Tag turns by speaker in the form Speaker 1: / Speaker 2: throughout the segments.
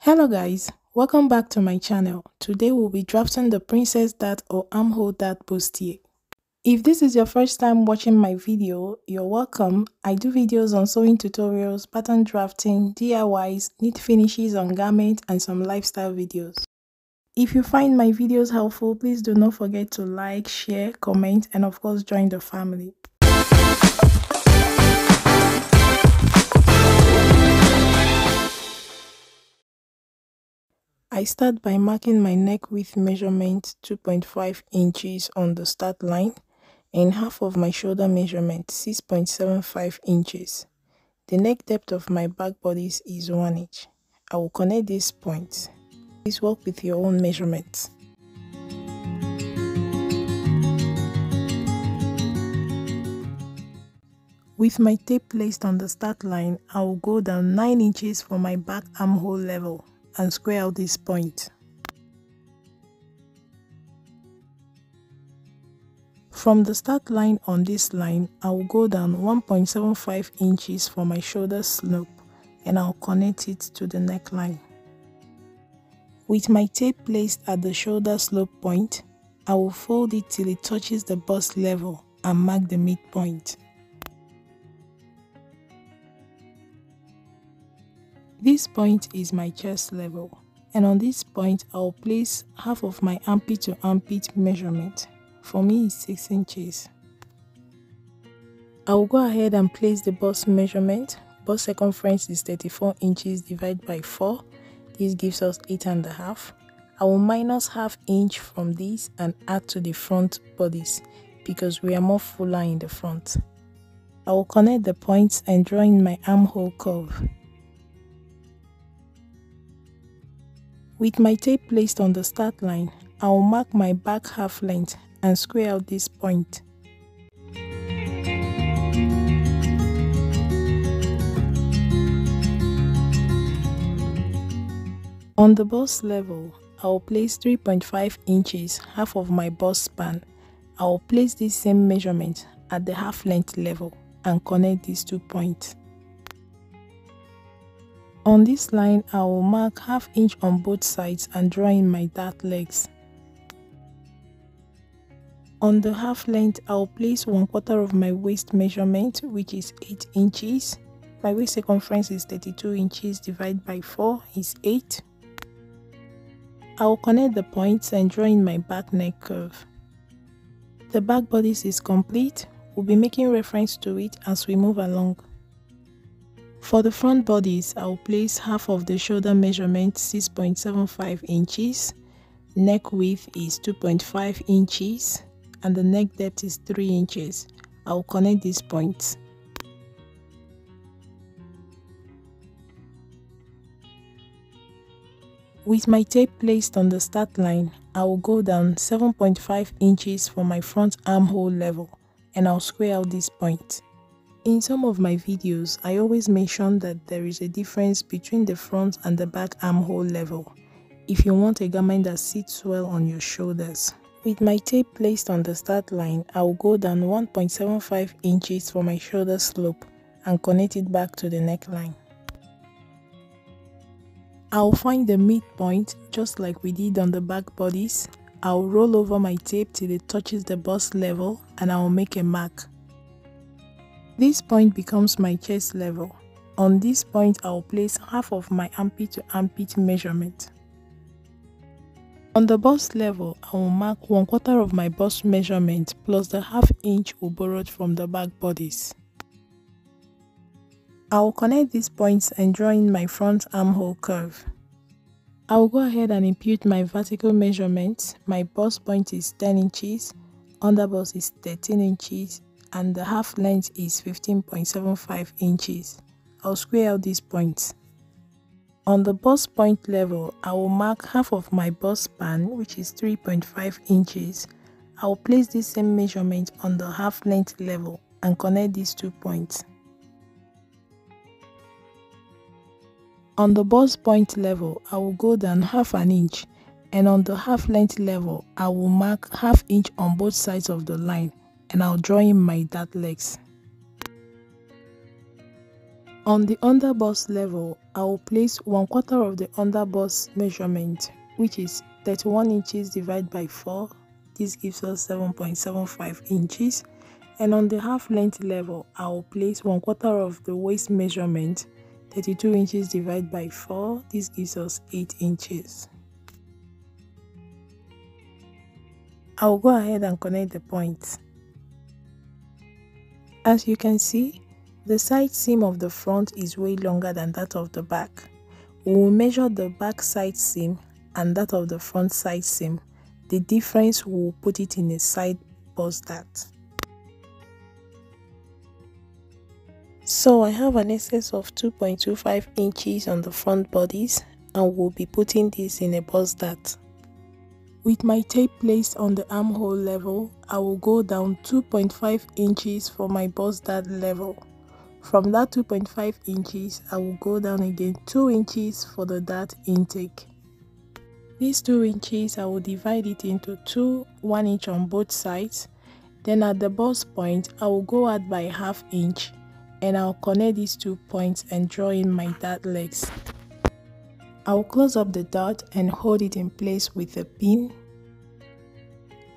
Speaker 1: Hello guys, welcome back to my channel. Today we'll be drafting the princess dart or armhole dart bustier. If this is your first time watching my video, you're welcome. I do videos on sewing tutorials, pattern drafting, DIYs, knit finishes on garments and some lifestyle videos. If you find my videos helpful, please do not forget to like, share, comment and of course join the family. I start by marking my neck width measurement 2.5 inches on the start line and half of my shoulder measurement 6.75 inches. The neck depth of my back bodice is 1 inch. I will connect these points. Please work with your own measurements. With my tape placed on the start line, I will go down 9 inches for my back armhole level and square out this point. From the start line on this line, I will go down 1.75 inches for my shoulder slope and I'll connect it to the neckline. With my tape placed at the shoulder slope point, I will fold it till it touches the bust level and mark the midpoint. This point is my chest level, and on this point I will place half of my armpit to armpit measurement. For me it's 6 inches. I will go ahead and place the bust measurement. Bust circumference is 34 inches divided by 4. This gives us 8.5. I will minus ½ inch from this and add to the front bodice because we are more fuller in the front. I will connect the points and draw in my armhole curve. With my tape placed on the start line, I will mark my back half length and square out this point. On the bust level, I will place 3.5 inches, half of my bust span. I will place this same measurement at the half length level and connect these 2 points. On this line, I will mark ½ inch on both sides and draw in my dart legs. On the half length, I will place 1/4 of my waist measurement, which is 8 inches. My waist circumference is 32 inches divided by 4 is 8. I will connect the points and draw in my back neck curve. The back bodice is complete. We'll be making reference to it as we move along. For the front bodice, I will place half of the shoulder measurement 6.75 inches, neck width is 2.5 inches, and the neck depth is 3 inches. I will connect these points. With my tape placed on the start line, I will go down 7.5 inches for my front armhole level and I'll square out this point. In some of my videos, I always mention that there is a difference between the front and the back armhole level if you want a garment that sits well on your shoulders. With my tape placed on the start line, I will go down 1.75 inches for my shoulder slope and connect it back to the neckline. I will find the midpoint just like we did on the back bodice. I will roll over my tape till it touches the bust level and I will make a mark. This point becomes my chest level. On this point, I will place half of my armpit to armpit measurement. On the bust level, I will mark 1/4 of my bust measurement plus the ½ inch we borrowed from the back bodice. I will connect these points and draw in my front armhole curve. I will go ahead and impute my vertical measurements. My bust point is 10 inches, under bust is 13 inches, and the half length is 15.75 inches. I'll square out these points. On the bust point level, I will mark half of my bust span, which is 3.5 inches. I will place this same measurement on the half length level and connect these 2 points. On the bust point level, I will go down ½ inch, and on the half length level, I will mark ½ inch on both sides of the line and I'll draw in my dart legs. On the under bust level, I will place 1/4 of the under bust measurement, which is 31 inches divided by 4. This gives us 7.75 inches. And on the half length level, I will place 1/4 of the waist measurement, 32 inches divided by 4. This gives us 8 inches. I will go ahead and connect the points. As you can see, the side seam of the front is way longer than that of the back. We will measure the back side seam and that of the front side seam. The difference, we will put it in a side bust dart. So I have an excess of 2.25 inches on the front bodice and we'll be putting this in a bust dart. With my tape placed on the armhole level, I will go down 2.5 inches for my bust dart level. From that 2.5 inches, I will go down again 2 inches for the dart intake. These 2 inches, I will divide it into two, 1 inch on both sides. Then at the bust point, I will go out by ½ inch and I'll connect these 2 points and draw in my dart legs. I will close up the dart and hold it in place with a pin.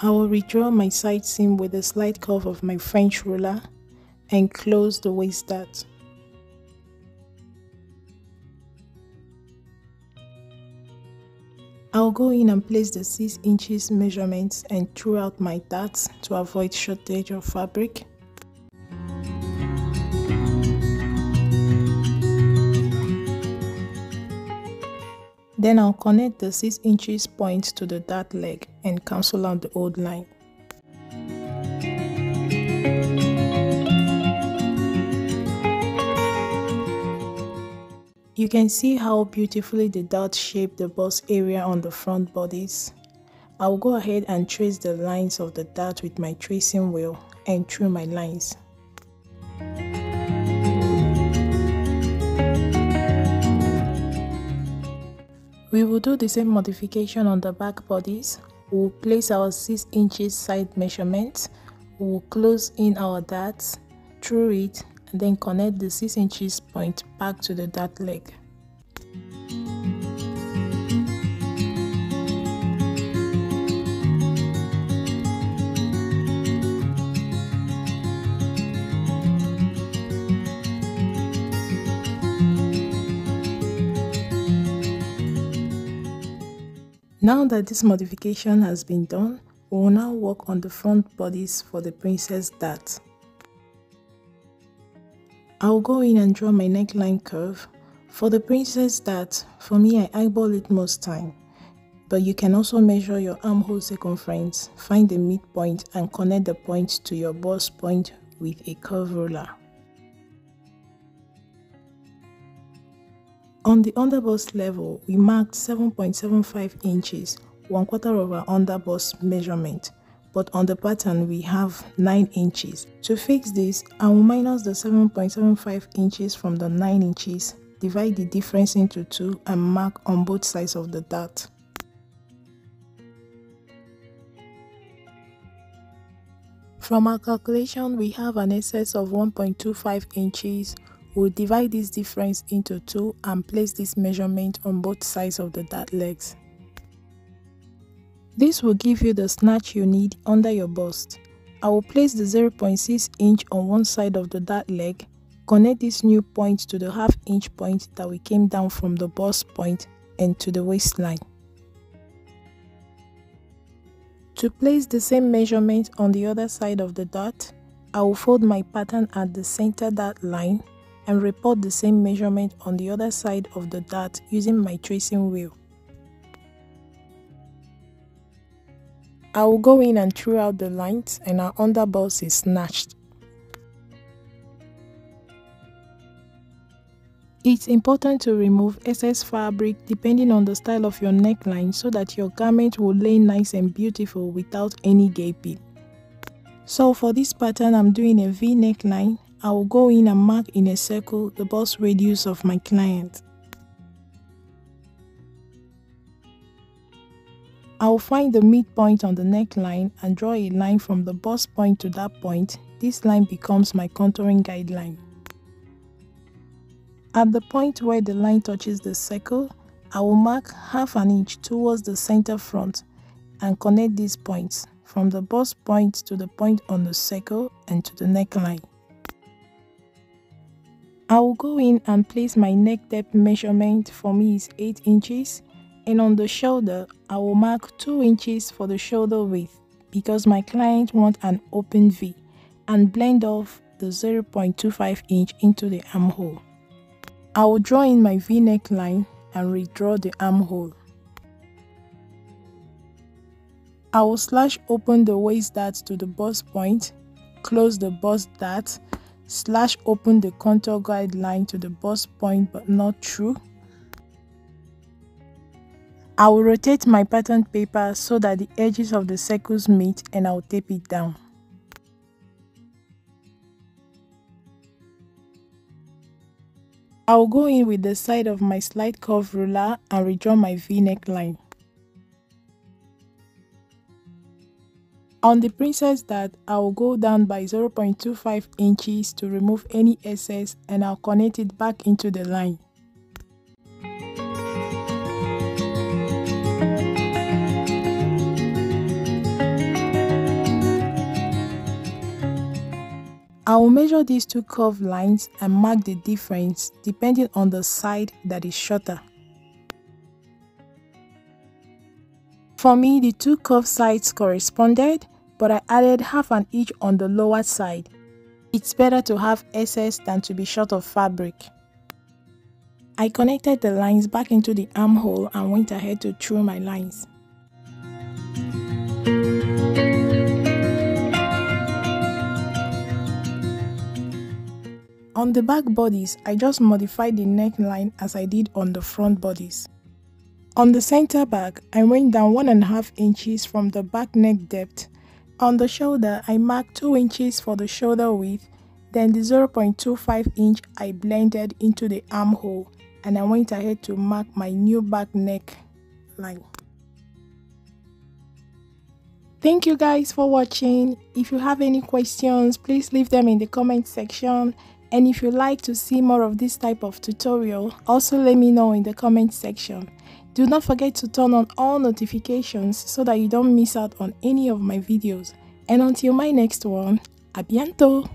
Speaker 1: I will redraw my side seam with a slight curve of my French ruler and close the waist dart. I'll go in and place the 6 inches measurements and throw out my darts to avoid shortage of fabric. Then I'll connect the 6 inches point to the dart leg and cancel out the old line. You can see how beautifully the dart shaped the bust area on the front bodice. I will go ahead and trace the lines of the dart with my tracing wheel and through my lines. We will do the same modification on the back bodice. We will place our 6 inches side measurement. We will close in our darts through it and then connect the 6 inches point back to the dart leg. Now that this modification has been done, we will now work on the front bodice for the princess dart. I will go in and draw my neckline curve. For the princess dart, for me I eyeball it most time, but you can also measure your armhole circumference, find the midpoint and connect the point to your bust point with a curve ruler. On the underbust level, we marked 7.75 inches, 1/4 of our underbust measurement, but on the pattern we have 9 inches. To fix this, I will minus the 7.75 inches from the 9 inches, divide the difference into 2 and mark on both sides of the dart. From our calculation, we have an excess of 1.25 inches. We'll divide this difference into 2 and place this measurement on both sides of the dart legs. This will give you the snatch you need under your bust. I will place the 0.6 inch on one side of the dart leg, connect this new point to the ½ inch point that we came down from the bust point and to the waistline. To place the same measurement on the other side of the dart, I will fold my pattern at the center dart line and report the same measurement on the other side of the dart using my tracing wheel. I will go in and throw out the lines and our underbust is snatched. It's important to remove excess fabric depending on the style of your neckline so that your garment will lay nice and beautiful without any gaping. So for this pattern, I'm doing a V neckline. I will go in and mark in a circle the bust radius of my client. I will find the midpoint on the neckline and draw a line from the bust point to that point. This line becomes my contouring guideline. At the point where the line touches the circle, I will mark half an inch towards the center front and connect these points from the bust point to the point on the circle and to the neckline. I will go in and place my neck depth measurement. For me is 8 inches, and on the shoulder I will mark 2 inches for the shoulder width because my client wants an open V, and blend off the 0.25 inch into the armhole. I will draw in my V neckline and redraw the armhole. I will slash open the waist dart to the bust point, close the bust dart, slash open the contour guideline to the bust point but not through. I will rotate my pattern paper so that the edges of the circles meet, and I will tape it down. I will go in with the side of my slide curve ruler and redraw my V neckline. On the princess dart, I will go down by 0.25 inches to remove any excess, and I'll connect it back into the line. I will measure these two curved lines and mark the difference depending on the side that is shorter. For me, the two curved sides corresponded, but I added half an inch on the lower side. It's better to have excess than to be short of fabric. I connected the lines back into the armhole and went ahead to through my lines. On the back bodice, I just modified the neckline as I did on the front bodice. On the center back, I went down 1.5 inches from the back neck depth. On the shoulder, I marked 2 inches for the shoulder width, then the 0.25 inch I blended into the armhole, and I went ahead to mark my new back neck line. Thank you guys for watching. If you have any questions, please leave them in the comment section. And if you'd like to see more of this type of tutorial, also let me know in the comment section. Do not forget to turn on all notifications so that you don't miss out on any of my videos. And until my next one, a bientôt!